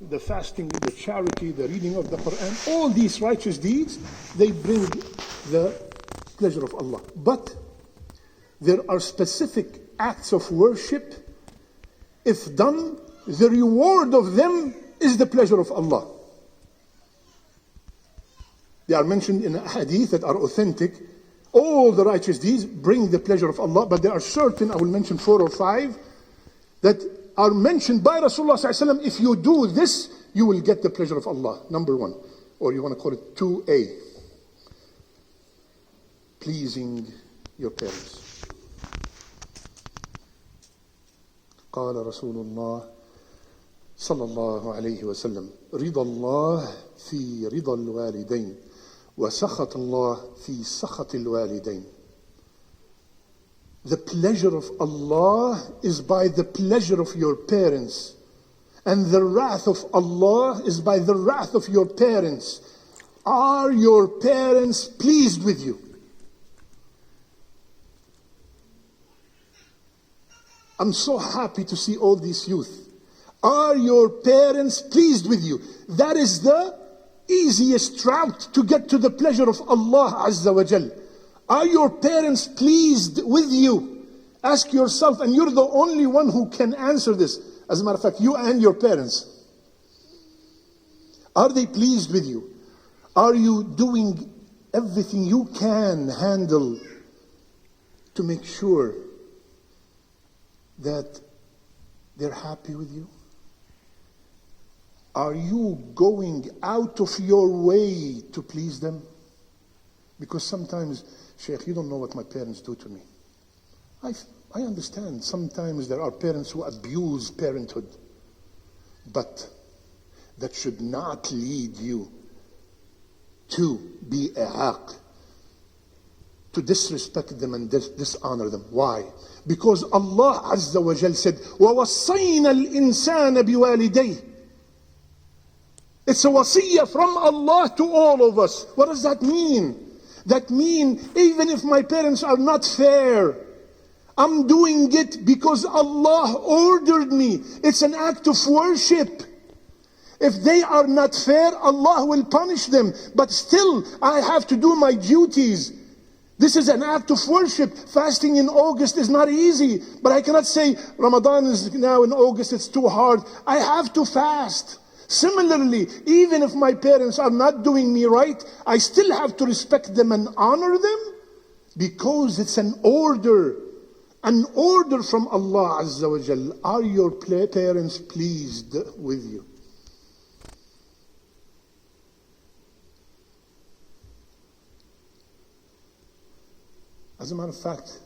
the fasting, the charity, the reading of the Quran, all these righteous deeds, they bring the pleasure of Allah. But there are specific acts of worship, if done, the reward of them is the pleasure of Allah. They are mentioned in a hadith that are authentic. All the righteous deeds bring the pleasure of Allah, but there are certain, I will mention 4 or 5, that are mentioned by Rasulullah ﷺ. If you do this, you will get the pleasure of Allah. Number 1, or you want to call it 2A, pleasing your parents. قال رسول الله صلى الله عليه وسلم رضا الله في رضا الوالدين وسخط الله في سخط الوالدين. The pleasure of Allah is by the pleasure of your parents, and the wrath of Allah is by the wrath of your parents. Are your parents pleased with you? I'm so happy to see all these youth. Are your parents pleased with you? That is the easiest route to get to the pleasure of Allah Azza wa Jal. Are your parents pleased with you? Ask yourself, and you're the only one who can answer this. As a matter of fact, you and your parents. Are they pleased with you? Are you doing everything you can handle to make sure that they're happy with you? Are you going out of your way to please them? Because sometimes, Sheikh, you don't know what my parents do to me. I understand. Sometimes there are parents who abuse parenthood. But that should not lead you to be a haq, to disrespect them and dishonor them. Why? Because Allah Azza wa Jal said, وَوَصَّيْنَا الْإِنسَانَ بِوَالِدَيْهِ. It's a wasiyah from Allah to all of us. What does that mean? That means even if my parents are not fair, I'm doing it because Allah ordered me. It's an act of worship. If they are not fair, Allah will punish them. But still, I have to do my duties. This is an act of worship. Fasting in August is not easy. But I cannot say, Ramadan is now in August, it's too hard. I have to fast. Similarly, even if my parents are not doing me right, I still have to respect them and honor them, because it's an order from Allah Azza wa Jal. Are your parents pleased with you? As a matter of fact,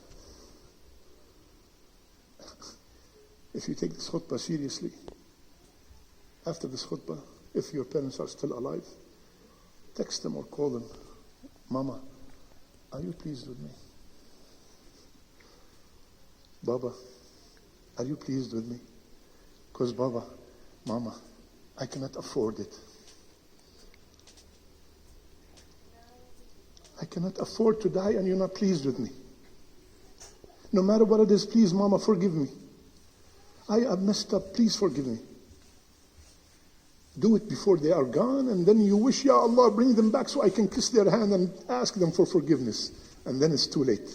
if you take this khutbah seriously, after this khutbah, if your parents are still alive, text them or call them. Mama, are you pleased with me? Baba, are you pleased with me? Because Baba, Mama, I cannot afford it. I cannot afford to die and you're not pleased with me. No matter what it is, please, Mama, forgive me. I have messed up. Please forgive me. Do it before they are gone, and then you wish, Ya Allah, bring them back so I can kiss their hand and ask them for forgiveness. And then it's too late.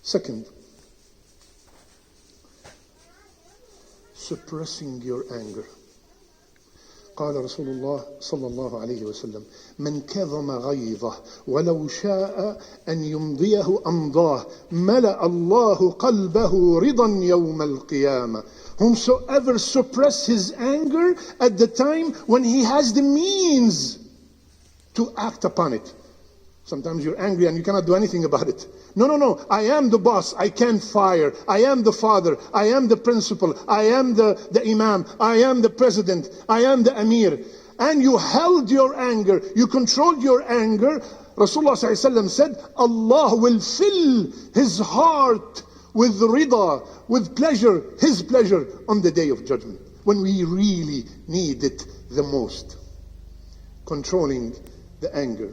Second, suppressing your anger. قال رسول الله صلى الله عليه وسلم من كظم غيظه ولو شاء أن يمضيه أمضاه ملأ الله قلبه رضا يوم القيامة. Whomsoever suppress his anger at the time when he has the means to act upon it. Sometimes you're angry and you cannot do anything about it. No. I am the boss. I can't fire. I am the father. I am the principal. I am the imam. I am the president. I am the emir. And you held your anger. You controlled your anger. Rasulullah ﷺ said, Allah will fill his heart with rida, with pleasure, his pleasure on the day of judgment, when we really need it the most. Controlling the anger.